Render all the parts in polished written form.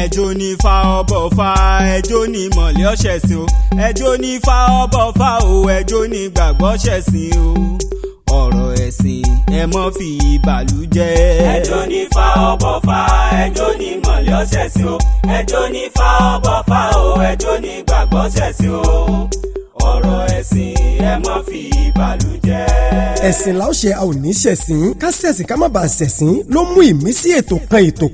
ẹjọ́ ní fa ọbọ̀ fa ẹjọ́ ní mọ̀lẹ́ ọ̀ṣẹ̀sìn o ẹjọ́ ní fa ọbọ̀ fa o ẹjọ́ ní gbàgbọ́ ṣẹ̀sìn o ọ̀rọ̀ ẹ̀sìn ẹ mọ́ fi ìbàlújẹ́. ẹjọ́ ní fa ọbọ̀ fa ẹjọ́ ní mọ̀lẹ́ ọ̀ṣẹ̀sìn o ẹjọ́ ní fa ọbọ̀ fa o ẹjọ́ ní gbàgbọ́ ṣẹ̀sìn o ọ̀rọ̀ ẹ̀sìn ẹ mọ́ fi ìbàlújẹ́. ẹ̀sìn la ó ṣe a ò ní ṣẹ̀sìn ká ṣẹ̀sìn ká má bàa ṣẹ̀sìn ló mú ìmísí ètò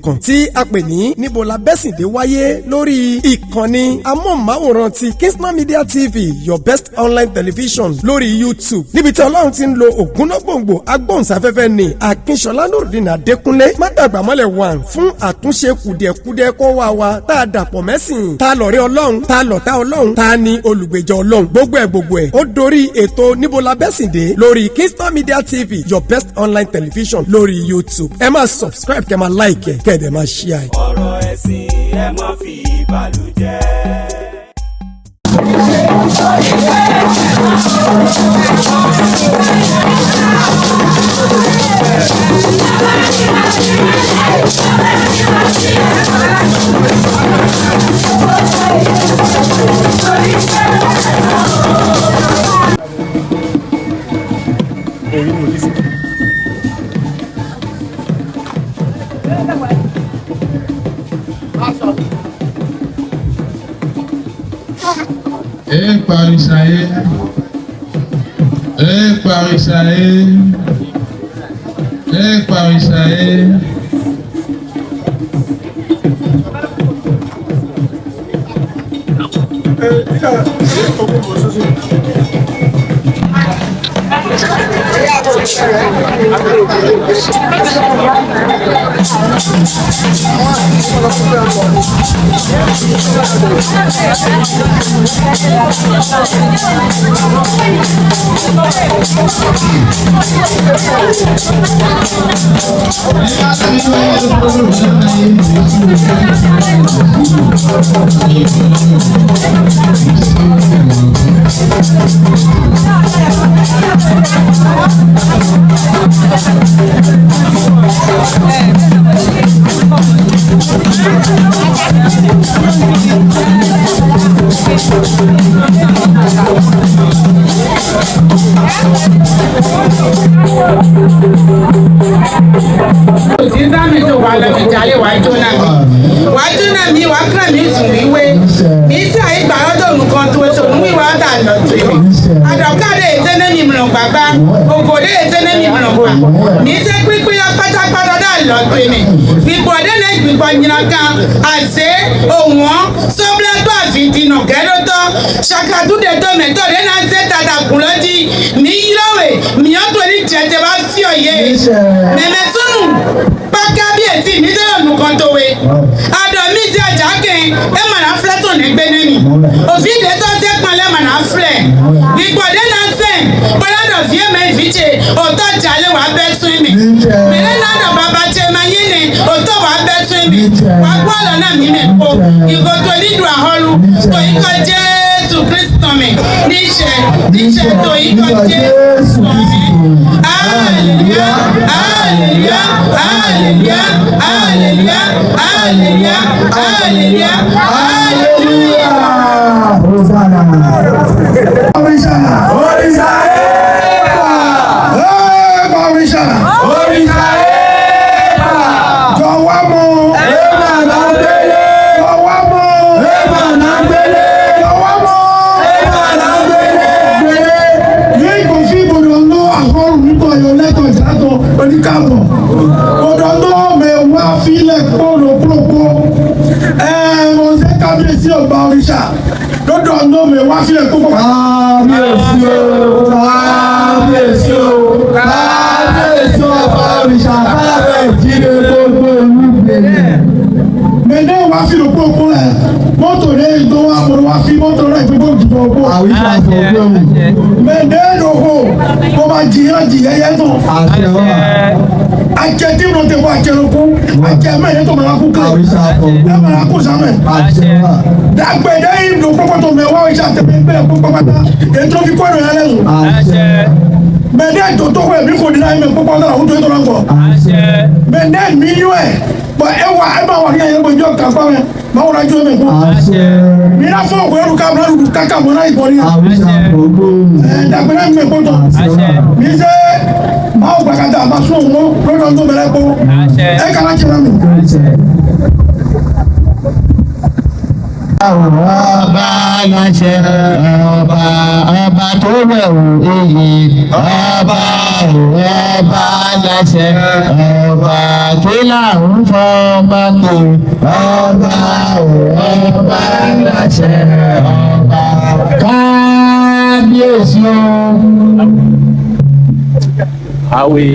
kan tí a pè ní níbo la bẹ́sìndé wáyé lórí ìkànnì amóhùnmáwòrán ti Kingsman Media TV your best online television lórí YouTube níbi tí Ọlọ́run ti ń lo ògúnnágbòǹgbò agbóhùnsáfẹ́fẹ́ ní Akínṣọlá Nurudeen Adékúnlé Mádàgbàmọ́lẹ̀ 1 fún àtúnṣe kùdìẹ̀kudiẹ kó wá tá a dàpọ̀ mẹ́sìn tá a lọ̀rẹ́ Ọlọ́run tá a lọ̀tá Ọlọ́run tá a ní olùgbèjà Ọlọ́run gbogbo ẹ̀ ó dorí ètò níbo la bẹ́sìndé lórí Kingsman Media TV your best online television lórí YouTube ẹ máa subscribe kẹ́ máa like kẹ́ ẹ̀ dẹ̀ máa share. ọ̀rọ̀ ẹ̀sìn ẹ mọ́ fi ìbàlújẹ́. Par Israël, par Israël, par Israël. Benden to to ko mi ko dina mi popo na o to to ranko. Benden mi yue. But e wà ní ẹ̀yẹ́ gbọ́njọ́ kàfá rẹ̀ máa wọ́n rájọ́ mi kún. mi náà fún òkú ẹrù káàbọ̀ lálùkù káàkà mọ́ náà ìbọn ní. dàgbẹ́rẹ́ mi kún tán. mi ṣe máa wọ gbàgàdà máa sún òun lọ́dọ̀ tó bẹ̀rẹ̀ kó. ẹ kàrà kí wọn mi. Ọba láṣẹ ọba tó wẹ̀wù iyì ọba láṣẹ ọba kí làwọn fọba tó ọba láṣẹ ọba kábíyèsí o. Awi.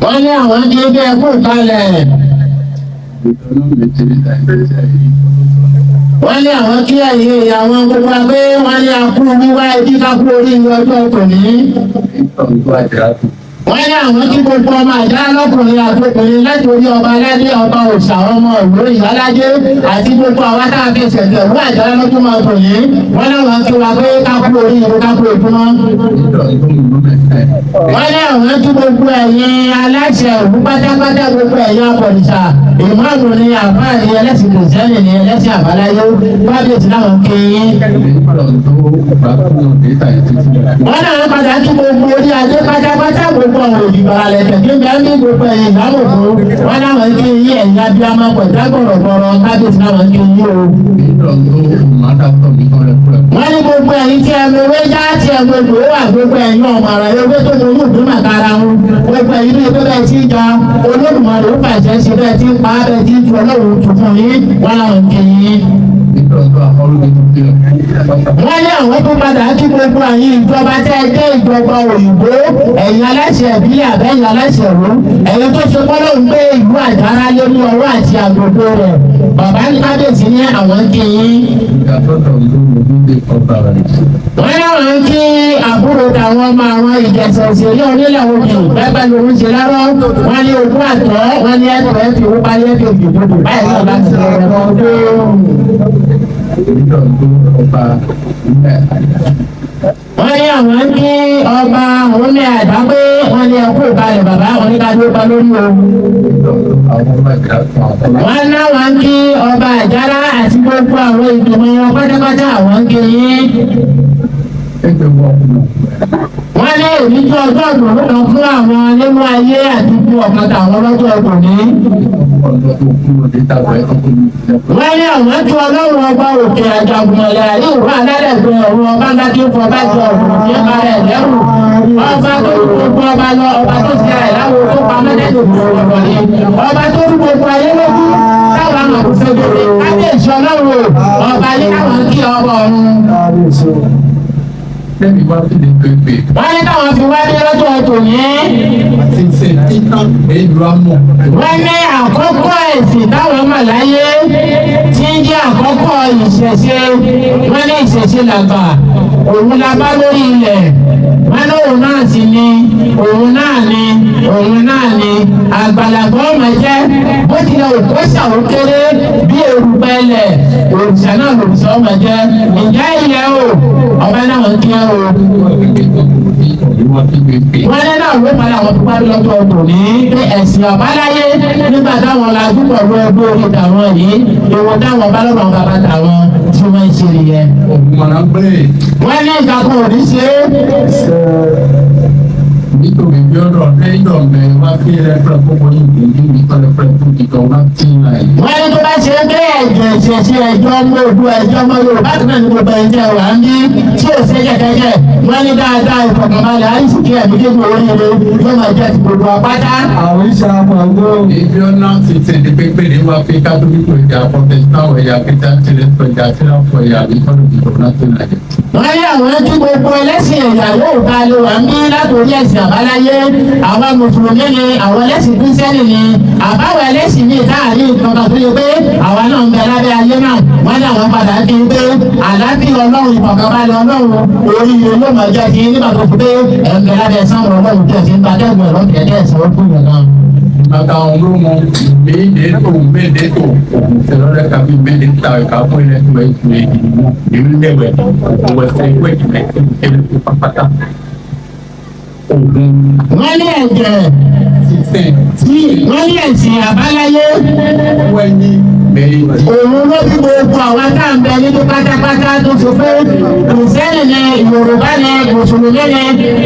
Wọ́n ní àwọn tí ó bẹ́ẹ̀ kú kalẹ̀. Wọ́n ní àwọn kí ẹ̀yẹ ìyàwó gbogbo abẹ́ wọ́n ní akú wíwá ẹbí kákú orí ọjọ́ tòní. Wọ́n ní àwọn tí gbogbo ọmọ àjá lọ́kùnrin àtòkùnrin láti orí ọba aládé ọba òòṣà ọmọ ìlú ìyálàjé àti gbogbo àwọn tá a fi ṣẹ̀jẹ̀ ìlú àjá lọ́dún máa tò ní. Wọ́n ní àwọn kí wa pé kákú orí ìlú kákú ojúmọ́. Wọ́n ní àwọn tí gbogbo ẹ̀yin aláṣẹ ìlú pátápátá gbogbo ẹ̀yin abọ̀rìṣà ìmáàmù ni àbá ni ẹlẹ́sìn kìrìsìtẹ́nì ni ẹlẹ́sìn àbáláyé kábíyèsí láwọn kéyìn. Wọ́n náà padà kí gbogbo orí adé pátápátá gbogbo àwọn òdìbò alẹ́ tẹ̀lé gbẹ́mí gbogbo ẹ̀yìn ìdáàbò fún wọn láwọn kí yí ẹ̀yìn abiyamọ pẹ̀lú gbọ̀rọ̀gbọ̀rọ̀ kábíyèsí láwọn kí yí o. Wọ́n ní gbogbo ẹ̀yin tí ẹ̀mí ewé já tí ẹ̀mí odò wà gbogbo ẹ̀yin ọmọ ọ̀rọ̀ ewé tó mú olùdó màkàrà wọn gbogbo ẹ̀yin ní ẹgbẹ́ bẹ́ẹ̀ tí ja Olódùmarè ó pàṣẹ sí bẹ́ẹ̀ tí pa bẹ́ẹ̀ tí tu Ọlọ́run tù fún yín wọn láwọn kí yín. Wọ́n ní àwọn tó padà kí gbogbo àyìn ìjọba tẹ́ ẹ dé ìjọba òyìnbó ẹ̀yin aláṣẹ ìbílẹ̀ àbẹ́yìn aláṣẹ ìlú ẹ̀yin tó ṣe kọ́ ló ń gbé ìlú Àjàrà lé ní ọwọ́ àti àgbègbè rẹ̀ bàbá ní kábíyèsí ní àwọn kí yín. Wọ́n ní àwọn kí àbúrò táwọn ọmọ àwọn ìjẹsẹ̀ òṣèré onílẹ̀ òkè pẹ́pẹ́ lòún ṣe lọ́rọ́ wọ́n ní ogún àtọ́ wọ́n ní ẹ̀tọ́ ẹ̀ fi owó parí ẹ̀ fi òjò gbogbo báyìí náà láti ṣe ẹ̀rọ ọdún. Wọ́n ní àwọn kí ọba òun ní àdágbé wọ́n ní ẹkú ìbalẹ̀ bàbá wọn ní kájú ọba lórí o. Wọ́n náwọn kí ọba Àjàrà àti gbogbo àwọn ìgbìmọ̀ wọn pátápátá àwọn kí yín. Wọ́n ní èyí tó ọjọ́ ìdùnnú kan fún àwọn nínú ayé àti fún ọ̀kan tàwọn lọ́jọ́ ìdùnnú. Wọ́n ní àwọn tí Ọlọ́run ọba òkè àjàgùnmọ̀lẹ̀ àrí ìwé alálẹ̀gbẹ̀ ọ̀run ọba ńlá kí fún ọba jẹ ọ̀run tí ó bá rẹ̀ lẹ́rù. Ọba tó rú gbogbo ọba lọ ọba tó ṣe àìláwo tó pa mẹ́lẹ́dẹ̀ òkùnkùn ni. Ọba tó rú gbogbo ayé lójú táwọn àmọ̀ kò fẹ́ gbèrè kábíyèsí Ọlọ́run ọba yìí káwọn kí ọba ọ̀run. Wọ́n ní káwọn fi wá dé lọ́jọ́ tòní. Wọ́n ní àkọ́kọ́ ẹ̀sìn táwọn mọ̀ láyé tí ń jẹ́ àkọ́kọ́ ìṣẹ̀ṣe. Wọ́n ní ìṣẹ̀ṣe làgbà òun la bá lórí ilẹ̀. Wọ́n ní òun náà sì ni òun náà ni òun náà ni àgbàlagbà ọmọ jẹ́ bó tilẹ̀ òkú ṣàwọn kéré bí erùpẹ̀lẹ̀ òrìṣà náà lòrìṣà ọmọ jẹ́. Ǹjẹ́ ilẹ̀ o ọba náà wọ́n kí ẹ o. Wọ́n ní náà ló padà wọ́n fi parí lọ́jọ́ ọdún ní pé ẹ̀sìn àbáláyé nígbà táwọn lajú pẹ̀lú ẹgbẹ́ orí tàwọn yìí ìwọ táwọn bá lọ́nà bàbá tàwọn tí wọ́n ń ṣe nìyẹn. Wọ́n ní ìjàkùn òní ṣe é. Nítorí bí ọ̀dọ̀ lẹ́yìn ọ̀bẹ wá sí ẹgbẹ́ gbogbo ìlú ní pẹlẹpẹlẹ tó ti tọ́ wá sí náà. Wọ́n ní tó bá ṣe é pé ẹ̀jẹ̀ ṣẹ̀ṣẹ̀ ẹjọ́ ọmọ òdu ẹjọ́ ọmọ Yorùbá tó náà ní gbogbo ẹ̀jẹ̀ wà ń bí tí ò ṣe jẹ́kẹ́jẹ́. Wọ́n ní dáadáa ìfọ̀kànbalẹ̀ àìsíkí ẹ̀mí kéde oríire yóò máa jẹ́ ti gbogbo apáta. Àwọn iṣẹ́ àpàgbọ́. Ibi ọ̀nà ti ṣe ní pépé ní wá pé kátólíkù ìjà protestant ẹ̀yà pété tẹlifù ẹ̀yà tíráfù ẹ̀yà àbíkọ́lù ìjọba náà tó nàjẹ́. Wọ́n ní àwọn tí gbogbo ẹlẹ́sìn ẹ̀yà yóò ta lè wà ń bí látòrí ẹ̀sìn àbáláyé àwọn mùsùlùmí ni àwọn ẹlẹ́sìn kírísítẹ́nì ni àbáwọ̀ ẹlẹ́sìn ní ìtaàrí ìtọ́ka tó yẹ pé àwa náà ń bẹ lábẹ́ ayé náà wọ́n ní àwọn padà kí n pé àlàáfíà Ọlọ́run ìfọ̀kànbalẹ̀ Ọlọ́run oríire ló máa jẹ́ kí nígbà tó fi pé ẹ̀ ń bẹ lábẹ́ sáwọn Ọlọ́run tí ẹ̀sìn bá dẹ́gbẹ̀ẹ́ lọ́kẹ̀ẹ́ dẹ́ẹ̀sán ó kú yẹn náà. Maka orang mau mende tu, selera kami mende tahu kamu ini tu ini dewe, buat saya buat ini patah. Wọ́n ní ẹ̀jẹ̀ tí wọ́n ní ẹ̀sìn àbáláyé. Òun ló bí gbogbo àwọn tá à ń bẹ nínú pátápátá tó fi pé kìrìsìtẹ́nì ni Yorùbá ni Mùsùlùmí ni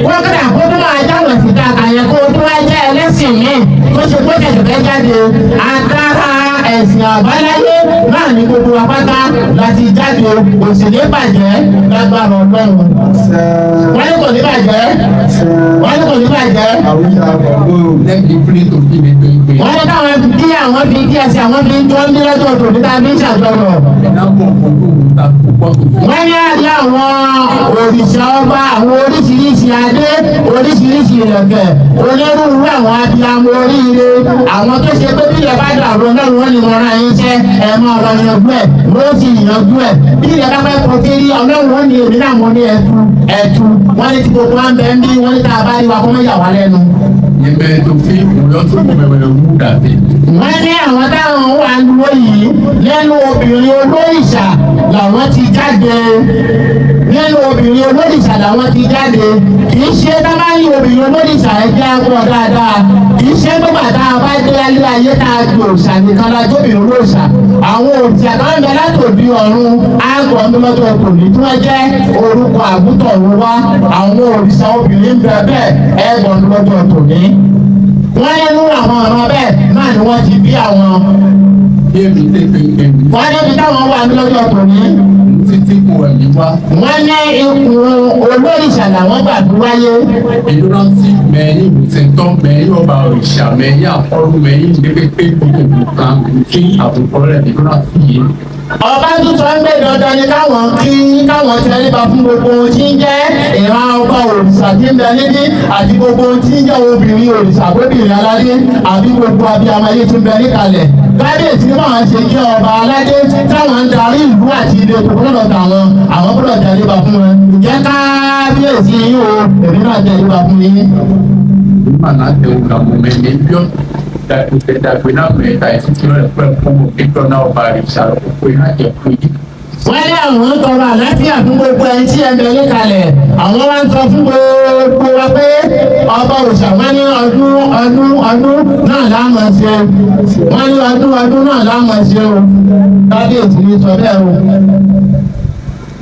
wọ́n kọ́dà kó tó máa dáwọ̀ síta àyẹ̀ kó tó wá jẹ́ ẹlẹ́sìn mi tó ṣe kó tẹ̀sí fẹ́ jáde agbára ẹ̀sìn àbáláyé náà ní gbogbo wa pátá láti jáde òṣèlú bàjẹ́ lágbára Ọlọ́run. Wọ́n ní kò ní bàjẹ́. Wọ́n ní kò ní bàjẹ́. Wọ́n ní káwọn kí àwọn fi kí ẹsẹ̀ àwọn fi ń jọ ń bí lọ́jọ́ tó ní tàbí ìṣàjọyọ̀. Wọ́n ní àyè àwọn òrìṣà ọba àwọn oríṣiríṣi adé oríṣiríṣi ìrẹ̀kẹ̀ onírúurú àwọn abiyamọ oríire àwọn tó ṣe pé bílẹ̀ bá dàrú Ọlọ́run wọn ni wọ́n ra yín jẹ́ ẹ̀mọ́ ọ̀rọ̀ yanjú ẹ̀ ló ti yanjú ẹ̀ bílẹ̀ bá fẹ́ kọ́ sí Ọlọ́run wọn ni èmi náà mo ní ẹ̀tú wọ́n ní ti gbogbo wa ń bẹ ń bí wọ́n ní tá a bá rí wa kó má yà wá lẹ́nu. Ìbẹ̀ tó fi ìlọ́tún bẹ̀rẹ̀ wú dàbí. Wọ́n ní àwọn táwọn wà ń dúró yìí lẹ́nu obìnrin olóyìṣà làwọn ti jáde lẹ́nu obìnrin olóyìṣà làwọn ti jáde kì í ṣe tá a bá ní obìnrin olóyìṣà ẹgbẹ́ àgbọ̀ dáadáa kì í ṣe gbọ́gbà tá a bá dé alẹ́ ayé tá a gbé òòṣà nìkan la jóbìnrin olóyìṣà àwọn òòṣà tó ń bẹ látòdì ọ̀run àgọ̀ ńlọ́dọ̀ tòní tí wọ́n jẹ́ orúkọ àgùntàn wa àwọn òrìṣà obìnrin bẹ bẹ́ẹ̀ ẹ̀gbọ́n ńlọ́dọ̀ tòní. Wọ́n nínú àwọn ọ̀rọ̀ bẹ́ẹ̀ náà ni wọ́n ti bí àwọn. Wọ́n níbi táwọn wà ní lọ́jọ́ tòní. Wọ́n ní ikùn olóríṣà làwọn gbàgbé wáyé. Ìdúró sí mẹ́yìn ìbùsẹ̀tọ́ mẹ́yìn ọba òrìṣà mẹ́yìn àkọ́rù mẹ́yìn ìdẹ́gbẹ́gbẹ́ gbogbo kan kí àbùkù rẹ̀ ìdúró sí yìí. Ọba tuntun ń gbé dandan ni káwọn tẹríba fún gbogbo ohun tí ń jẹ́ ìran ọba òrìṣà tí ń bẹ níbí àti gbogbo ohun tí ń jẹ́ obìnrin òrìṣà gbóbìnrin aládé àbí gbogbo abiyamọ ayé tí ń bẹ níkàlẹ̀. Kábíyèsí máa ṣe jẹ́ ọba aládé táwọn ń darí ìlú àti ilé gbọ́dọ̀ tàwọn àwọn gbọ́dọ̀ tẹríba fún wọn. Ǹjẹ́ kábíyèsí yìí o èmi náà tẹríba fún yín. Ìmọ̀lá tẹ òkà mọ̀ mẹ́lẹ̀ bí ó dàgbé náà mẹ́ta ìtìtì rẹ̀ pẹ́ fún òkèjọ́ náà ọba àrìṣà òkú iná jẹ́ pé. Wọ́n ní àwọn ń tọrọ àlàáfíà fún gbogbo ẹni tí ẹ bẹ̀rẹ̀ kalẹ̀ àwọn wá ń sọ fún gbogbo wa pé ọba òòṣà wọ́n ní ọdún náà láàmú ṣe wọ́n ní ọdún náà láàmú ṣe o kábíyèsí ní sọ bẹ́ẹ̀ o.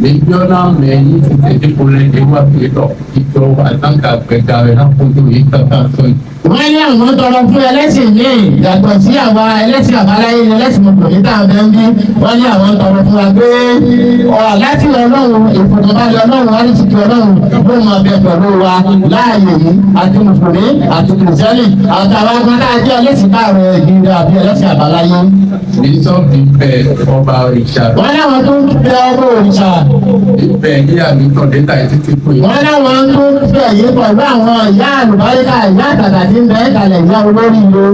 Níjọ́ náà mẹ́yìn ti tẹ̀lé kọ́lẹ́dé wá pé lọ ìjọ àtàkà gbẹ̀gà rẹ̀ náà kó tó yí kàkà sọ yìí. Wọ́n ní àwọn tọrọ fún ẹlẹ́sìn míì yàtọ̀ sí àwa ẹlẹ́sìn àbáláyé ní ẹlẹ́sìn mọ̀tòmí tá à ń bẹ́ ń bí wọ́n ní àwọn tọrọ fún wa pé láti Ọlọ́run ìfọ̀kànbalẹ̀ Ọlọ́run wá ní ti kí Ọlọ́run ló mọ ọbẹ̀ pẹ̀lú wa láàyè yìí àti mùsùlùmí àti kìrìsìtẹ́nì àtàwọn agbọ́dá ajé ẹlẹ́sìn káàrọ̀ ìgbìndà àbí ẹlẹ́sìn àbáláyé. Nítorí bẹ́ẹ̀ ọba òrìṣà. Wọ́n ní àwọn tó ń bẹ ọba òrìṣà. Ibẹ̀ ní àmì kan dẹ́ta yìí títí pé. Wọ́n ní àwọn tó ń bẹ̀ yìí pẹ̀lú àwọn ìyá àlùbáríkà ìyá àtàtà tí ń bẹ kalẹ̀ ìyá olórí ìlú.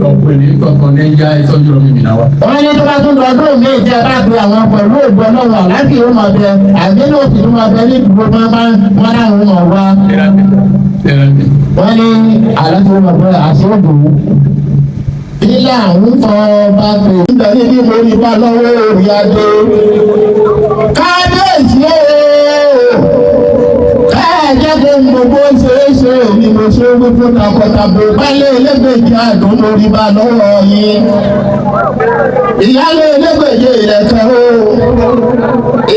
Ọ̀pọ̀ ènìyàn kankan ní yá ìtọ́jú ọmọ mi náà wá. Wọ́n ní tó bá tún lọ ọdún mi ìjẹ́ bá pe àwọn pẹ̀lú ògbọ́n náà wà láti ìlú máa bẹ àgbélé òsì ló máa bẹ ní ìdúró máa wọn láwọn ọmọ wa. Wọ́n ní àlọ́ tó máa bẹ àṣẹ́gun. Ilé àwọn fọ́ bá pè é. Nígbà tí bí mo rí bá lọ́wọ́ orí adé. Kábíyèsí ooo. Káàjẹ́ kó gbogbo ṣeéṣe ni mo ṣe gbogbo takọ̀tàbò bálé ẹlẹ́gbẹ̀jì àdùn lórí bá lọ́wọ́ yín. Ìyálé ẹlẹ́gbẹ̀jì ìrẹ̀kẹ́ o.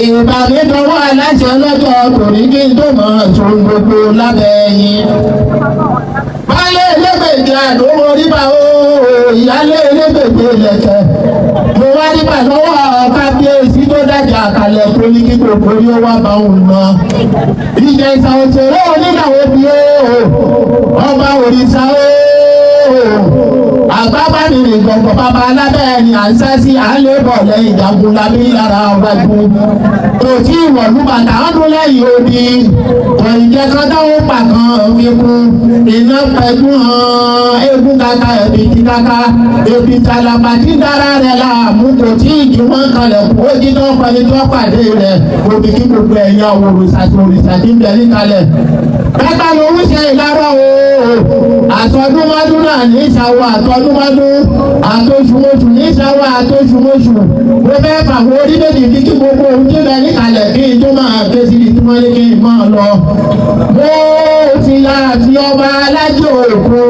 Ìbàmí dánwó aláṣẹ lọ́jọ́ tòní kí n tó mọ̀ ọ̀tún gbogbo lábẹ́ yín. Bálé ẹlẹ́gbẹ̀jì àdùn lórí bá o. Ìyálé ẹlẹ́gbẹ̀jì ìrẹ̀kẹ́. Mo wá nígbà lọ́wọ́ kábíyèsí tó dájà kalẹ̀ tó ní kí gbogbo yóò wá bá òun lọ. Ìjẹ ìsà òṣèré onígbàwó bí ó ọba òrìṣà ó àgbábá mi rìn gbọ̀ngbọ̀n bàbá alábẹ́ ẹni à ń sá sí à ń lé bọ̀ lẹ́yìn ìjagun lábí lára ọ̀gbẹ́gun kò tí ìwọ̀lú bàtà ọdún lẹ́yìn odi kò ìjẹ́ kan táwọn pa kan fi kún iná pẹ̀lú hàn eégún kaka ẹ̀bí ti kaka ebi talaba tí dára rẹ̀ láàmú kò tí ìjì wọn kalẹ̀ kó jí tó ń pẹ́ni tó pàdé rẹ̀ òbí kí gbogbo ẹ̀yà òrìṣà tí ń bẹ ní kalẹ̀. Bàbá lòún ṣe ìlàrọ̀ o. àtọdúnmọ́dún náà ní ìṣàwọ̀ àtọdúnmọ́dún àtọṣùmọ́ṣù ní ìṣàwọ̀ àtọṣùmọ́ṣù mo fẹ́ fàwọn orílẹ̀-èdè bí kí gbogbo ohun tí bẹ níkàlẹ̀ kí n tó máa ké sí ibi tí wọ́n ní kí n máa lọ. mo fi láti ọba alájò èkó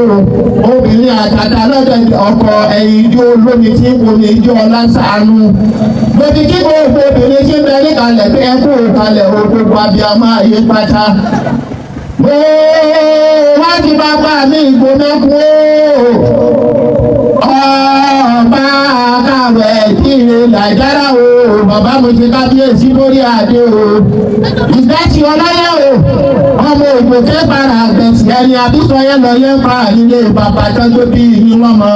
obìnrin àtàtà lọ́dọ̀ ọkọ ẹ̀yìn ijó olómi tí kò ní ijó ọlásàánú. mo fi kí gbogbo obìnrin tí bẹ níkàlẹ̀ pé ẹ kú ìkàlẹ̀ gbogbo abiyamọ ayé pátá. mo wá ti bàbá mi ìgbónákú ọba kàwé ìdílé làjára o bàbá mo ṣe kábíyèsí lórí adé o ìgbẹ́sí ọlọ́yẹ o ọmọ òjò fẹ́ para àgbẹ̀sì ẹni àbísọ yẹn lọ yẹn pa nílé bàbá tọ́jú bí yín wọ́n mọ́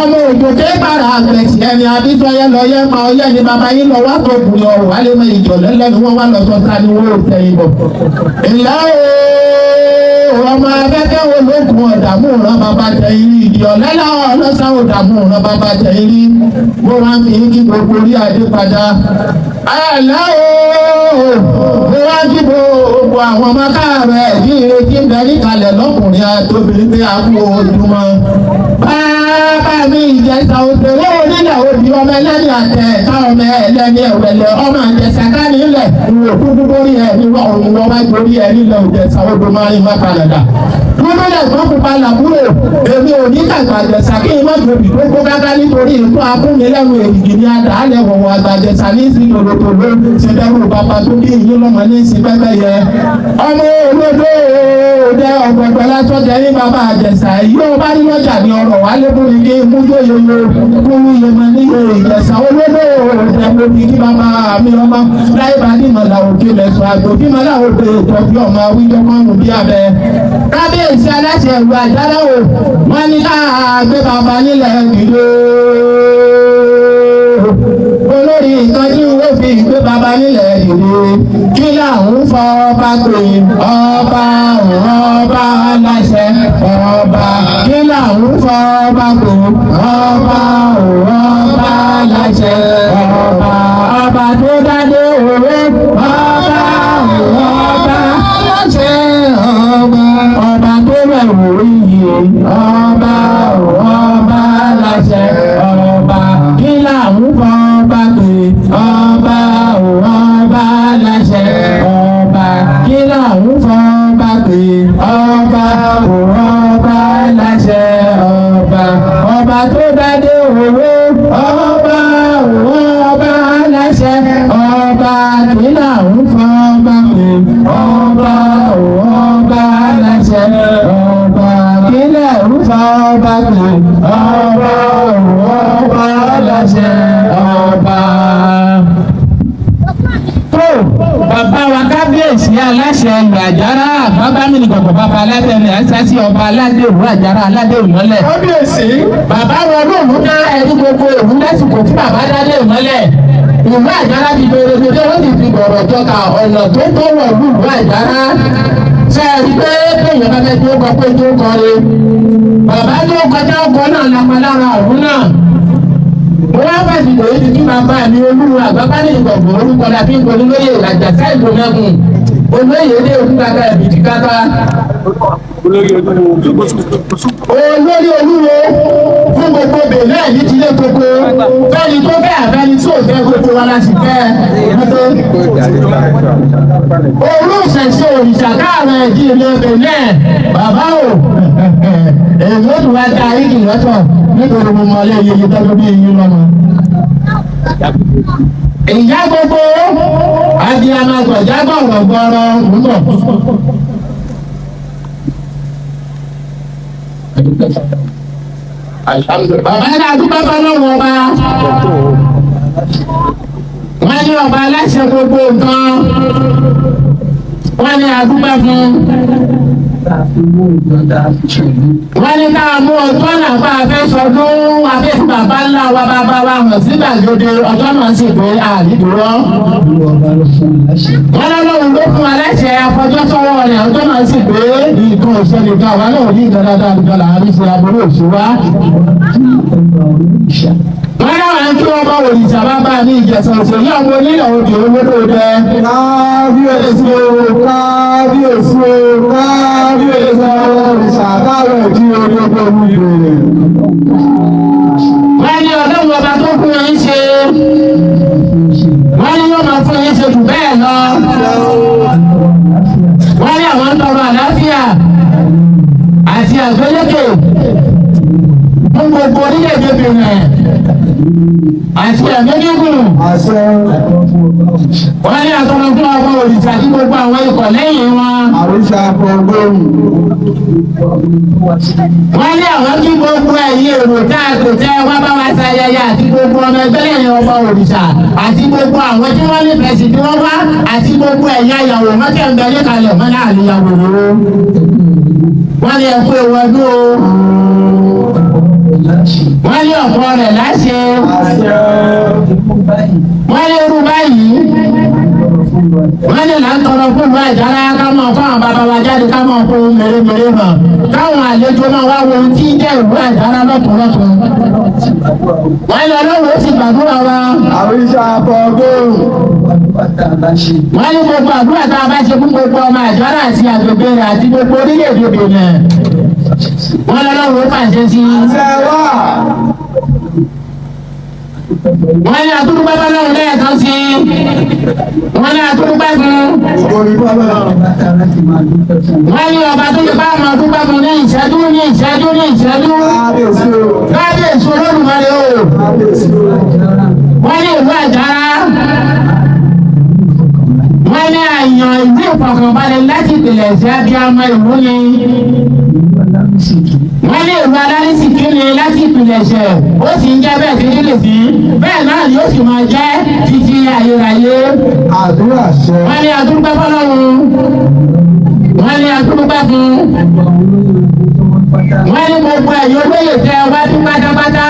ọmọ òjò fẹ́ para àgbẹ̀sì ẹni àbísọ yẹn lọ yẹn pa ọyẹ́ ni bàbá yín lọ wá tó kùn ọ̀rọ̀ wálé mọ ìjọ lẹ́lẹ́nu wọn wá lọ sọ ta ni wọ́n ò tẹ̀yìn bọ̀ ìlà ọmọ abẹ́kẹ́ wo ló kún ọ̀dààmú ọ̀ràn bàbá tẹ̀yìn rí ìdí ọ̀lẹ́lá ọlọ́sàn ọ̀dààmú ọ̀ràn bàbá tẹ̀yìn rí mo máa ń fi kí gbogbo orí adé padà. àlá o mo wá kí gbogbo àwọn ọmọ káàrọ̀ ẹ̀dí ìrètí ń bẹ níkàlẹ̀ lọ́kùnrin àtòbìnrin pé a kú ojúmọ́. bàbá mi ìjẹsà òṣèré onílẹ̀ òbí ọmọ ẹlẹ́ni àtẹ̀ ká ọmọ ẹlẹ́ni ẹ̀wẹ̀lẹ̀ ọmọ àjẹsà ká nílẹ̀ ìwò kúkú lórí ẹ̀ ní òun wọ́n wá torí ẹ̀ nílẹ̀ òjẹsà odò máa ń má Canada. Dúró lẹ̀ gbọ́n pupa làbúrò èmi ò ní kàgbà àjẹsà kí n má tóbi tó kó gágá nítorí ètò akúnilẹ́nu èrìgì ní àdáálẹ̀ wọ̀wọ̀ àgbàjẹsà ní ìsìn lòlòtòló ti dẹ́rù bàbá tó bí ìyín lọ́mọ ní ìsìn pẹ́pẹ́ yẹ. ọmọ olódó òde ọ̀gbọ̀gbọ̀ látọ́jẹ́ ní bàbá àjẹsà yóò bá ní lọ́jà ní ọ̀rọ̀ wá lébùn ní kí mújó yeye kúrú yemọ ní ìjẹsà olódó òde lóbi kí bàbá mi ọmọ láyé bá ní mọ̀lá òkè lẹ́sọ̀ àgbò kí mọ̀lá òkè ìtọ́jú ọmọ àwíjọ mọ́rùn bí abẹ. kábíyèsí aláṣẹ ìlú àjálá o wọ́n ní ká gbé bàbá nílẹ̀ ìdílé olórí ìtọ́jú ó fi gbé bàbá nílẹ̀ ìdílé kí làwọn fọ ọba pé ọba ọba aláṣẹ ọba kí làwọn fọ ọba pé ọba ọba aláṣẹ ọba ọba tó dádé òwe ọba ọba aláṣẹ ọba ọba tó bẹ̀rù iye ọba ọba aláṣẹ ọba kí làwọn fọ ọba pé ọba ọba aláṣẹ ọba kí làwọn fọ ọba pé ọba ọba aláṣẹ ọba ọba tó dádé òwe ọba ọba aláṣẹ ọba kí làwọn fọ ọba pé ọba ọba aláṣẹ ọba kí làwọn fọ ọba pé ọba ọba aláṣẹ ọba. Bàbá wa kábíyèsí aláṣẹ ìlú àjàrà bàbá mi ní gbọ̀ngàn bàbá alátẹ̀lẹ̀ àṣàṣì ọba aládé òwú àjàrà aládé òmọ́lẹ̀. kábíyèsí. Bàbá wọn ló mú ká ẹni gbogbo òwú lásìkò tí bàbá dádé òmọ́lẹ̀. Ìlú àjàrà ti bèrè gbèdé wọ́n ti fi gbọ̀rọ̀ jọka ọ̀nà tó tó wọ̀ ìlú àjàrà. Ṣé ẹ rí pé kéèyàn bá fẹ́ tó kọ pé tó kọrin? Bàbá tó kọjá ọkọ náà lápá lára òun náà. Mo wá fẹ̀sì lòye ti kí bàbá mi olúwo àgbàbá ní ìgbọ̀gbọ̀ orúkọ la fi ń pè olóyè àjàsá ìgbòmẹ́gùn olóyè ilé olúkàkà ìbìtì kàkà. Olórí olúwo fún gbogbo bèlè ní tilé gbogbo fẹ́ni tó fẹ́ àfẹ́ni tó fẹ́ gbogbo wa láti fẹ́. Olùṣẹ̀ṣẹ̀ òrìṣà káàrọ̀ ẹ̀jì ilé bèlè bàbá o èyí ó tún wá ta ayíkì lọ́tọ̀ nítorí mo mọ ilé yeye tọ́jú bí eyín lọ́mọ. Ìyá gbogbo abiyamọ àgbọ̀já gbọ̀ngbọ̀rọ̀ ń bọ̀. Bàbá ní àdúgbò fọlọ́wọ́ ọba. Wọ́n ní ọba aláṣẹ gbogbo nǹkan. Wọ́n ní àdúgbò fún. Wọ́n ní ká mú ọjọ́ náà bá a fẹ́ sọdún abẹ́sí bàbá ńlá wa bàbá wa hàn sí gbàgede ọjọ́ náà sì pé àdìdúró. Wọ́n lọ́wọ́ ló fún aláṣẹ afọjọ́ sọ́wọ́ rẹ̀ ọjọ́ náà sì pé nǹkan òṣèlú ká wà náà ní ìdáradára nǹkan làárín sí aburú òṣùwà. Wọ́n náà kí ọba òrìṣà bá bá ní Ìjẹ̀ṣà òṣèlú àwọn onílẹ̀ òdì olódò dẹ. Kábíyèsí o, kábíyèsí o, kábíyèsí òrìṣà káàrọ̀ ojú olódò mú bèrè. Wọ́n ní ọlọ́run ọba tó fún yín ṣe. Wọ́n ní yóò máa fún yín ṣe jù bẹ́ẹ̀ lọ. Wọ́n ní àwọn ń tọrọ àlàáfíà àti àgbélékè fún gbogbo orílẹ̀-èdè Benin àti ẹ̀mí gígùn. Wọ́n ní àtọ́nà fún ọba òrìṣà ní gbogbo àwọn ikọ̀ lẹ́yìn wọn. Àrùsà fọgbọ́n. Wọ́n ní àwọn kí gbogbo ẹ̀yin èrò tá a tò tẹ́ wá bá wa ṣayẹyẹ àti gbogbo ọmọ ẹgbẹ́ lẹ́yìn ọba òrìṣà àti gbogbo àwọn tí wọ́n nífẹ̀ẹ́ sí tí wọ́n wá àti gbogbo ẹ̀yà ìyàwó mọ́tẹ́ ń bẹ ní kalẹ̀ mọ́ náà níyàwó lóró. Wọ́n ní ẹ̀kú ewu ọdún o. Wọ́n ní ọ̀pọ̀ rẹ̀ láṣẹ. Wọ́n ní irú báyìí. Wọ́n ní là ń tọrọ fún ìlú Àjàrà ká mọ̀ fún àwọn bàbá wa jáde ká mọ̀ fún mèremère hàn. Káwọn àlejò náà wá wo tí ń jẹ́ ìlú Àjàrà lọ́tọ̀ọ̀tọ̀. Wọ́n ní ọlọ́run ó sì gbàdúrà wa. Àríṣà fọ́gọ́rùn. Wọ́n ní gbogbo àdúrà tá a bá ṣe fún gbogbo ọmọ Àjàrà àti àgbègbè rẹ̀ àti gbogbo orílẹ̀-èdè Benin. Wọ́n lọ́lọ́run ó fàṣẹ sí i. Wọ́n ní àtúndúgbẹ́ bá lọ́run lẹ́ẹ̀kan sí i. Wọ́n ní àtúndúgbẹ́ fún. Wọ́n ní ọba tó lè bá ọmọ àtúndúgbẹ́ fún ní ìṣẹ́jú ní ìṣẹ́jú ní ìṣẹ́jú. Kábíyèsí Olódùmarè o. Wọ́n ní ìlú Àjàrà. Wọ́n ní àyàn ìlú ìfọ̀kànbalẹ̀ láti ìpìlẹ̀ sí abiyamọ ìlú ni. Wọ́n ní ìlú adárísìkí ni láti ìpìlẹ̀ṣẹ̀ ó sì ń jẹ́ bẹ́ẹ̀ tí nílé sí bẹ́ẹ̀ náà ni ó sì máa jẹ́ títí ayérayé. Àdúrà ṣe. Wọ́n ní àdúgbẹ́ fọlọ́run. Wọ́n ní àdúgbẹ́ fún. Wọ́n ní gbogbo ẹ̀yọ́ olóyè tẹ wájú pátápátá.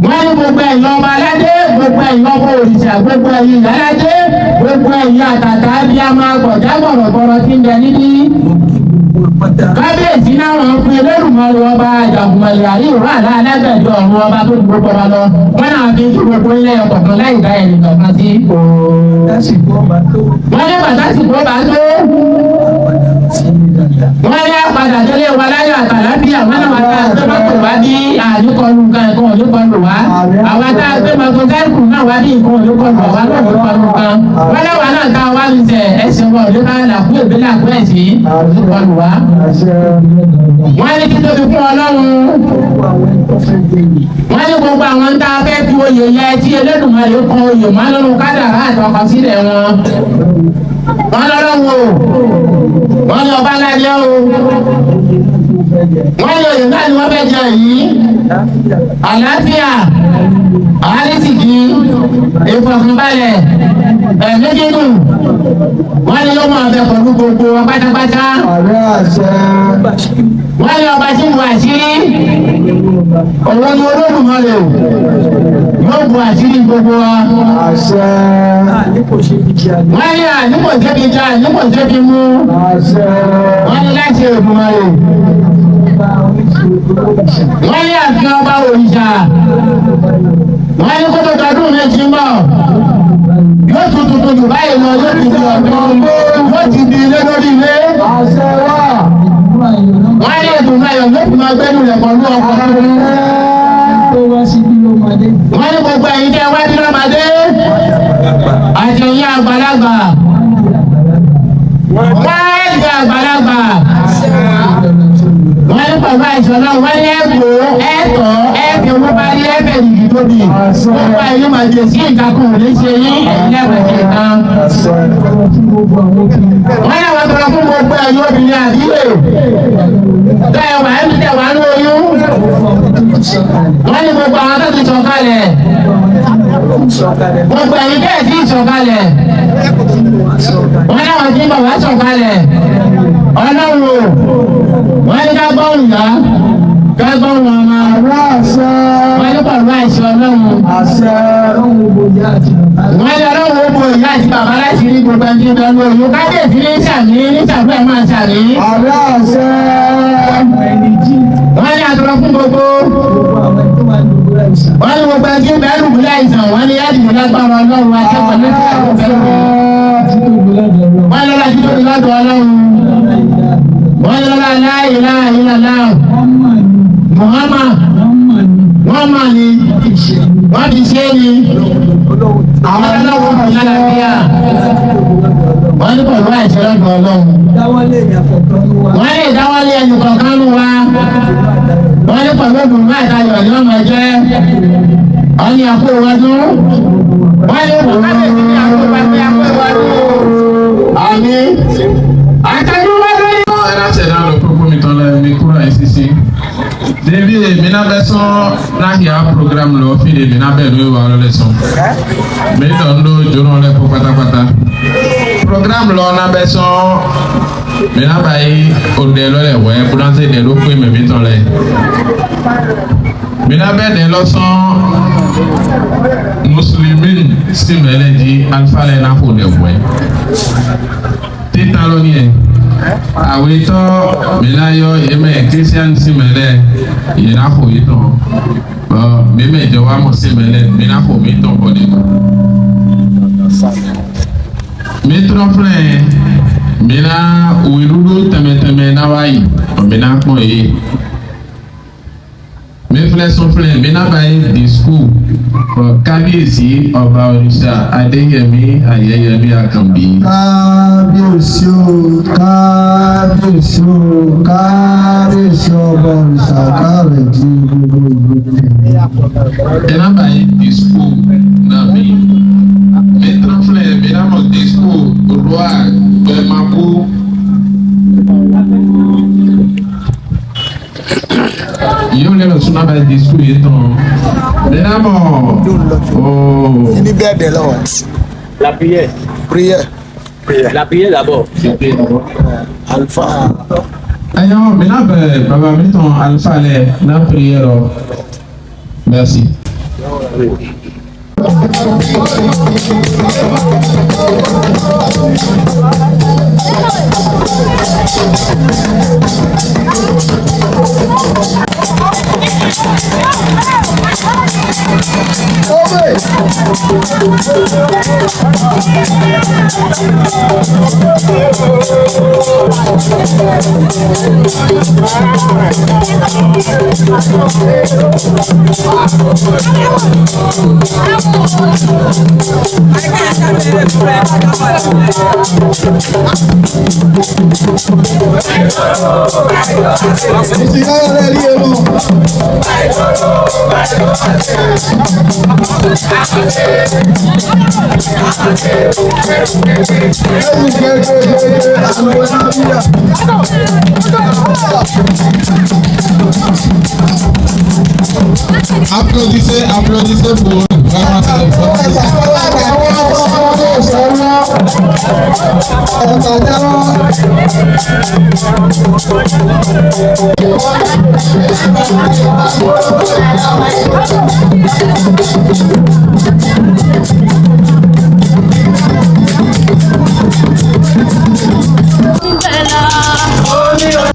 Wọ́n ní gbogbo ẹ̀yọ́ ọba aládé gbogbo ẹ̀yọ́ ọba òrìṣà gbogbo ẹ̀yọ́ ìyáládé gbogbo ẹ̀yọ́ àtàtà bí a máa gbọ̀dá gbọ̀rọ̀gbọ̀rọ̀ tí ń bẹ níbí. Kábíyèsí náà wọ́n fún Olódùmarè ọba àjàgùnmọ̀lẹ̀ àríwá alágbẹ̀dẹ ọ̀run ọba tó dúró pọ̀ lọ. Wọ́n náà fi kí gbogbo ilé ọkọ̀ọ̀kan láì dá ẹ̀rì kankan sí. Wọ́n ní pàtàkì tó bá tó. Wọ́n ní àpàdà délé wa láyọ̀ àtàlábíà wọ́n náà wá tá a gbé mọ́tò wá bí àdúkọlù kan nǹkan òdúkọlù wá. Àwa tá a gbé mọ́tò sẹ́kù náà wá bí nǹkan òdúkọlù àwa náà òdúkọlù kan. Wọ́n náà wà náà tá a wá ní sẹ̀ ẹ̀sìn wọn òdúkọlù làkú èbí làkú ẹ̀sìn òdúkọlù wá. Wọ́n ní títóbi fún Ọlọ́run. Wọ́n ní gbogbo àwọn tá a fẹ́ fi oyè yẹ tí Olódùmarè kan oyè mọ́ lọ́rùn kádàrá àtọkọsílẹ̀ wọn. Wọ́n lọ́rọ̀ wo. Wọ́n ní ọba ládé o. Wọ́n ní oyè náà ni wọ́n fẹ́ jẹ yìí. Àlàáfíà, àrísìkí, ìfọ̀kànbalẹ̀, ẹ̀mí gígùn. Wọ́n ní yóò máa bẹ pẹ̀lú gbogbo wọn pátápátá. Wọ́n ní ọba tí mo àṣírí. Òun ni Olódùmarè yóò bu àṣírí gbogbo wa. Wọ́n ní àníkò débi já àníkò débi mú. Wọ́n ní láti Olódùmarè. Wọ́n ní àfihàn ọba òrìṣà. Wọ́n ní kótó tọdún méjì ń bọ̀. Yóò tuntun jù báyìí lọ yóò ti di ọ̀dọ́ yóò ti di ilé lórí ilé. Wọ́n ní ìdùnnú ayọ̀ ló fi máa gbẹ́nu rẹ̀ pẹ̀lú ọkọ̀ ọdún. Wọ́n ní gbogbo ẹ̀yin tẹ́ wá bí lọ́mọdé àti ẹ̀yin àgbàlagbà. Wọ́n ní àgbàlagbà. Wọ́n ní pẹ̀lú àìsàn náà wọ́n ní ẹ̀gbọ́ ẹ̀tọ́ ẹ̀fẹ̀ owó bá rí ẹ̀fẹ̀ nìyí tóbi. Gbogbo ẹ̀yin máa jẹ sí ìtakùn ò lè ṣe yín ẹ̀yin lẹ́gbẹ̀ẹ́ kan. Wọ́n ní àwọn tọrọ fún gbogbo ẹ̀yin obìnrin àdúgbò. Bẹ́ẹ̀ wà á ń tẹ̀ wá ní oyún. Wọ́n ní gbogbo àwọn tó ti sọ̀kalẹ̀. Gbogbo ẹ̀yin bẹ́ẹ̀ ti sọ̀kalẹ̀. Wọ́n ní àwọn tí ń bọ̀ wá sọ̀kalẹ̀. Ọlọ́run o. Wọ́n ní ká gbọ́rùn yá. Ká gbọ́rùn ọmọ. Wọ́n ní pọ̀lú àìsàn Ọlọ́run. Wọ́n ní Ọlọ́run ó bo ìyá àti bàbá láti rí gbogbo ẹni tí ń bẹ ní oyún. Kábíyèsí ní sàmì ní sàbẹ̀ máa sàmì. Wọ́n ní àtúrọ̀ fún gbogbo. wọ́n ní gbogbo ẹgbẹ́ bẹ́ẹ̀rù bílẹ̀ àìsàn wọ́n ní yáàdì lágbára ọlọ́run akẹ́kọ̀ọ́ lókè àkọ́kọ́ wọ́n lọ́la títí òbí lọ́dọ̀ ọlọ́run wọ́n lọ́la láìláìláìláà Muhammad wọ́n mà ní wọ́n ti ṣe é ní àwọn ọlọ́run kò yára bíyà wọ́n ní pẹ̀lú àìsàn lọ́dọ̀ ọlọ́run wọ́n lè dáwọ́lé ẹnì kọ̀ọ̀kan nù wá wọ́n ní pẹ̀lú ògùn máa ìtajọ̀ ní ọmọ ẹ̀jẹ̀ wọ́n ní àpò ìwádùn wọ́n ní ògùn máa tẹ̀sí ní àpò ìwádùn àmì àtàdúró wáyé. Ẹ̀rọ ṣẹ̀dá lọ kókó mi tán lẹ́yìn mi kúrò ICC. Débi mina bɛ sɔn n'ahia program lɔ fi de mina bɛ n'o wa lɛ sɔn. Mi dɔn do jɔnɔ lɛ ko pátápátá. Program lɔ na bɛ sɔn mina ba yi o de lɔ lɛ wɛ kulanse de lo koe mɛ mi tɔn lɛ. Mina bɛ de lɔ sɔn muslimin si mɛ lɛ di alifa lɛ n'a fɔ de wɛ. Tita lɔ ni yɛ. Awitɔ milayɔ yemɛ christian si mɛ lɛ yena fo yi tɔn mímɛ jɔwa mɔ si mɛ lɛ mina fo mi tɔn bɔ de mi tɔrɔ filɛ mina oyiludu tɛmɛtɛmɛ n'awa yi mina kpɔn ye mi filɛ sɔn filɛ mina ba ye di school kábíyèsí ọba òrìṣà adéyẹmí ayẹyẹmí àkànbí. kábíyèsí o kábíyèsí o kábíyèsí ọba òrìṣà káàrẹ̀ jí gbogbo ìlú tẹ̀lé. ẹnà báyìí di school náà mi tọ́filẹ̀ mi náà mọ̀ di school olúwa bẹ́ẹ̀ máa kú. yóò lè lọ súná bá di school yìí tán lẹ́nà mọ̀ ooo. Ini bẹ́ẹ̀ dẹ̀ lọ́wọ́. La prière. Prière. La prière d'abord. Alpha. ayọ̀ mi náà bẹ̀ bàbá mi tán alifa lẹ̀ náà prière lọ merci. Applaudissez pour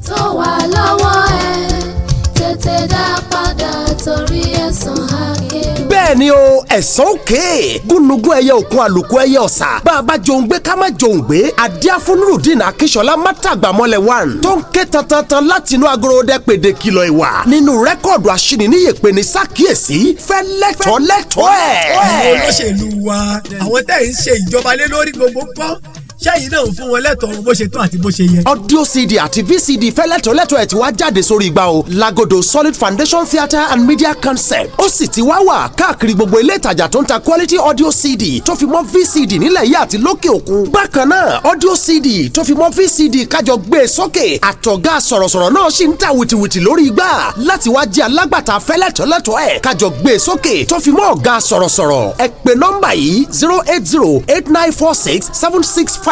tó wà lọ́wọ́ ẹ tètè dá padà torí ẹ̀san àgé. bẹ́ẹ̀ ni o ẹ̀sán òkè gúnugún ẹyẹ òkun àlùkò ẹyẹ ọ̀sà bá a bá jòun gbé ká má jòun gbé adíáfúnrúdìn akíṣọlá mátàgbàmọ́lẹ̀ one tó ń ké tantan láti inú agorodẹ pèdè kìlọ̀ ìwà nínú rẹ́kọ̀dù aṣíníníyèpè ní sàkíyèsí fẹ́ lẹ́tọ̀ọ́ ẹ̀. àwọn olóṣèlú wa àwọn tẹ̀ ń ṣe ìjọba lé lórí gbogbo pọ́n ṣẹ́yìn náà ń fún wọn lẹ́tọ̀ọ́ bó ṣe tó àti bó ṣe yẹ. audio cd àti vcd fẹ́lẹ́tọ̀ọ́lẹ́tọ̀ ẹ̀ ti wá jáde sórí igbá o lagodo solid foundation theatre and media concept ó sì ti wá wà káàkiri gbogbo ilé ìtajà tó ń ta quality audio cd tó fi mọ́ vcd nílẹ̀ yìí àti lókè òkun bákan náà audio cd tó fi mọ́ vcd kájọ gbé e sókè àtọ̀gá sọ̀rọ̀sọ̀rọ̀ náà sì ń ta wìtìwìtì lórí igbá láti wá jẹ́ alágbàtà fẹ́lẹ́tọ̀ọ́lẹ́tọ̀ ẹ̀ kájọ gbé e sókè tó fi mọ́ ọ̀gá sọ̀rọ̀sọ̀rọ̀ ẹ pè nọ́mbà yìí 08089467651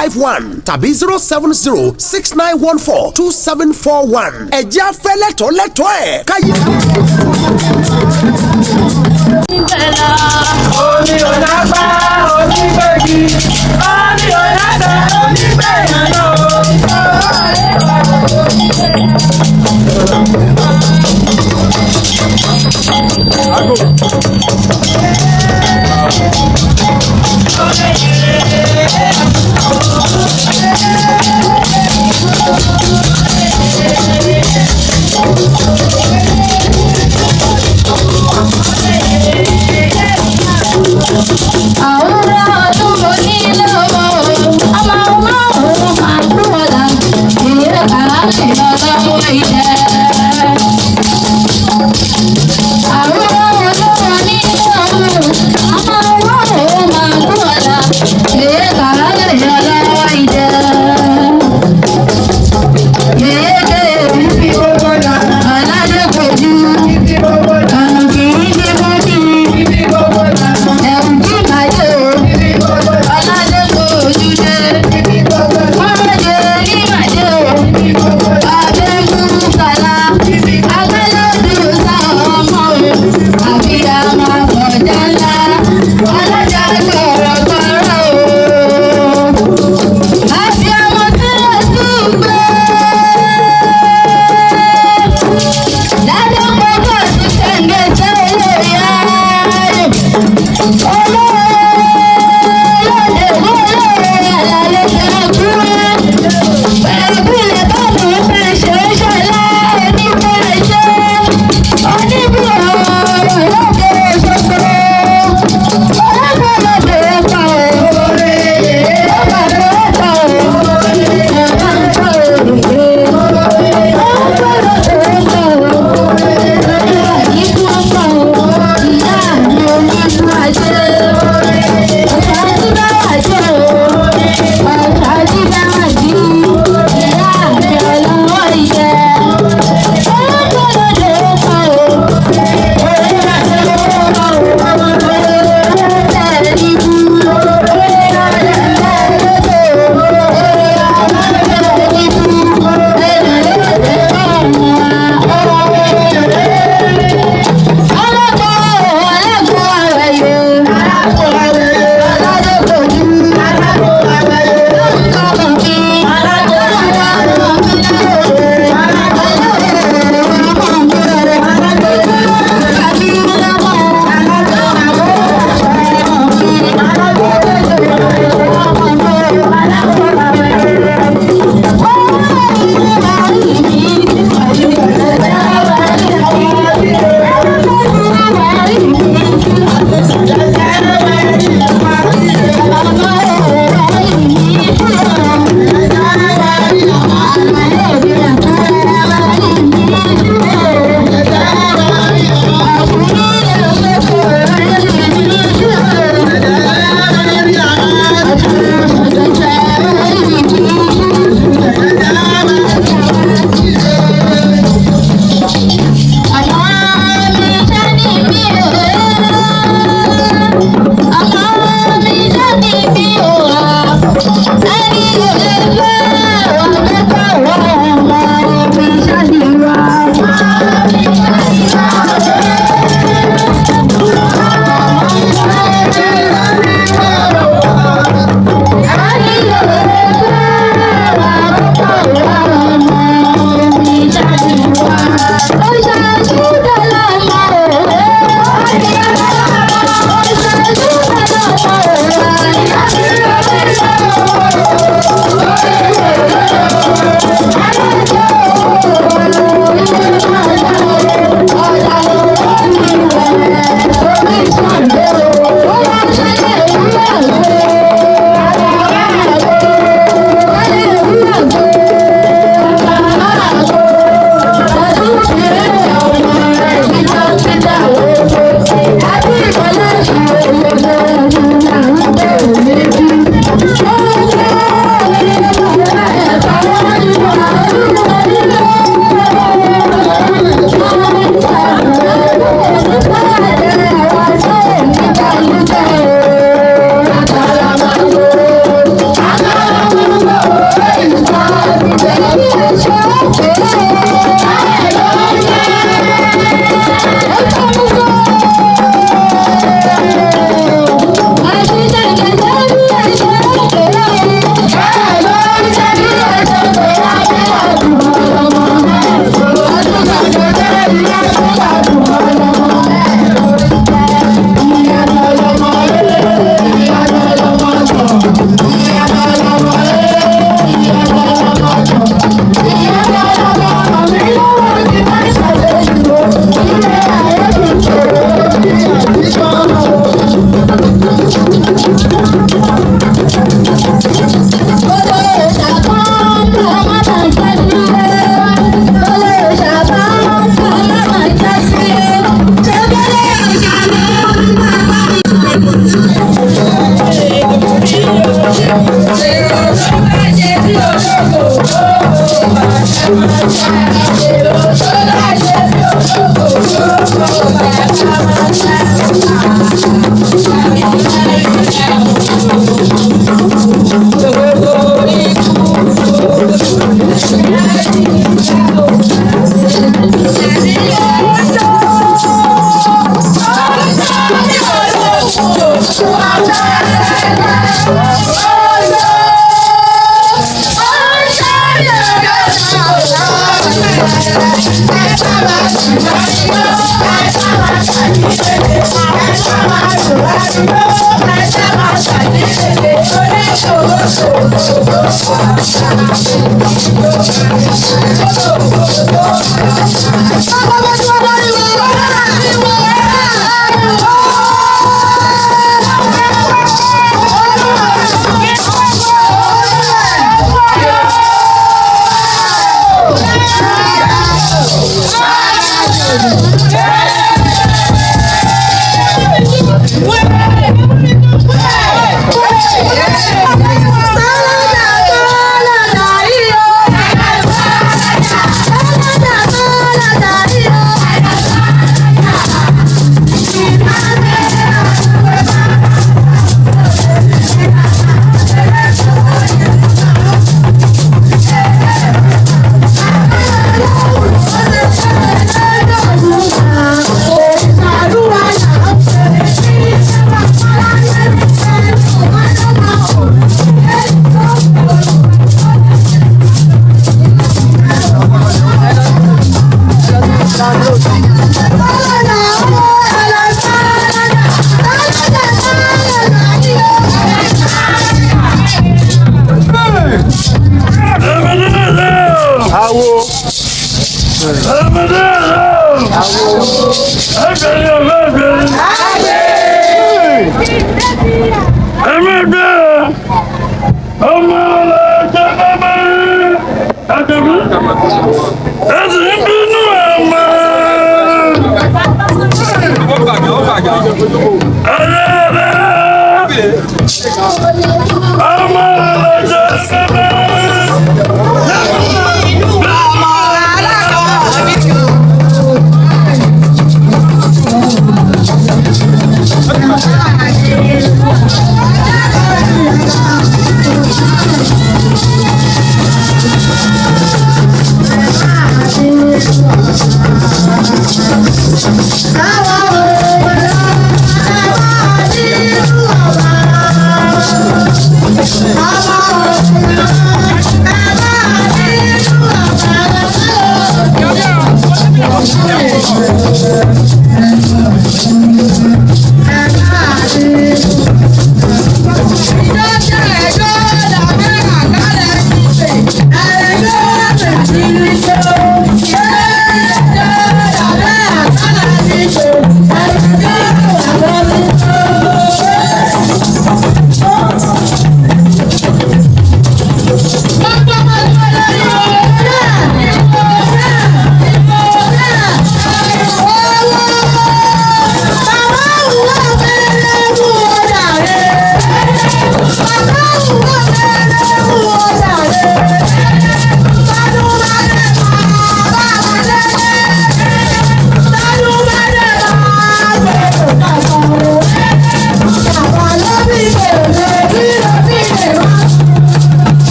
tàbí 07069142741 ẹ̀jẹ̀ afẹ́lẹ́tọ̀ọ́lẹ́tọ̀ ẹ̀ káyé. omi ò lágbá onígbèjì omi ò lágbá onígbèyàn náà.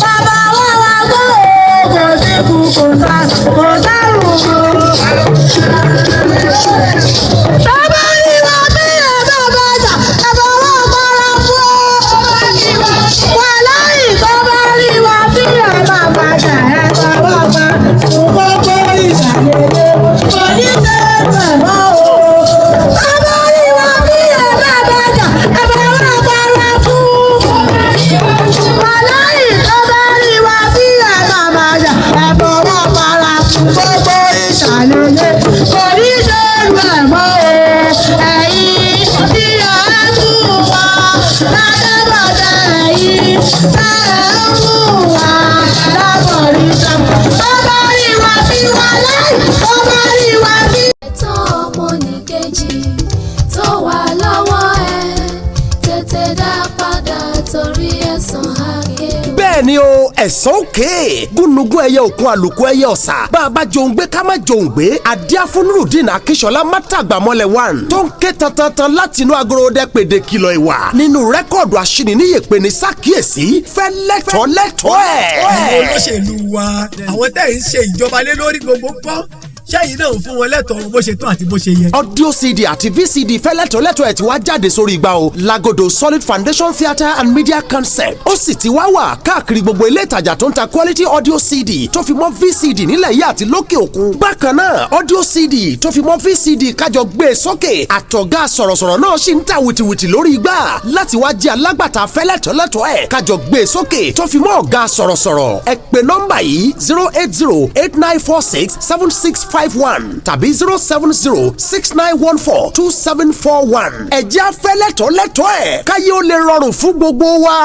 Bàbá wa wá gbọ́ kò sí kú kò sá kò sárùn. lélẹ̀ kò ní ṣòro ẹ̀ mọ́ o ẹ̀yin tí a mú wa ládàbàdà ẹ̀yin tá a mú wa lábọ̀rí sàn ọmọ ìwà bí wà láì ọmọ ìwà bí. ẹ̀tọ́ ọmọnìkejì tó wà lọ́wọ́ ẹ tètè dá padà torí ẹ̀san àké. bẹ́ẹ̀ ni o ẹ̀sán òkè gúnugún ẹyẹ òkun àlùkò ẹyẹ ọ̀sà bá a bá jòun gbé ká má jòun gbé adíáfúnrúdìn akíṣọlá mátàgbàmọ́lẹ̀ one tó ń ké tantan látinú agorodẹ pèdè kìlọ̀ ìwà nínú rẹ́kọ̀dù aṣíniníyèpé ní sàkíyèsí fẹ́ lẹ́tọ̀ọ́ lẹ́tọ̀ọ́ ẹ̀. àwọn olóṣèlú wa àwọn tẹ̀ ń ṣe ìjọba lé lórí gbogbo pọ́n ṣẹ́yìn náà ń fún wọn lẹ́tọ̀ọ́ bó ṣe tán àti bó ṣe yẹ. audio cd àti vcd fẹ́lẹ́tọ̀ọ́lẹ́tọ̀ọ́ ẹ̀ ti wá jáde sórí igbá o lagodo solid foundation theatre and media concept ó sì ti wá wà káàkiri gbogbo ilé ìtajà tó ń ta quality audio cd tó fi mọ́ vcd nílẹ̀ yìí àti lókè òkun. bákan náà audio cd tó fi mọ́ vcd kájọ gbé e sókè àtọ̀gá sọ̀rọ̀sọ̀rọ̀ náà sì ń ta wìtìwìtì lórí igbá láti wá jẹ́ alágbàtà fẹ́lẹ́tọ̀ọ́lẹ́tọ̀ọ́ ẹ̀ kájọ gbé e sókè tó fi mọ́ ọ̀gá sọ̀rọ̀sọ̀rọ̀ ẹ pè nọ́mbà yìí 08089467651 tàbí 07069142741. ẹ̀jẹ̀ afẹ́lẹ́tọ̀ọ́lẹ́tọ̀ọ́ ẹ̀ káyé ó lè rọrùn fún gbogbo wa.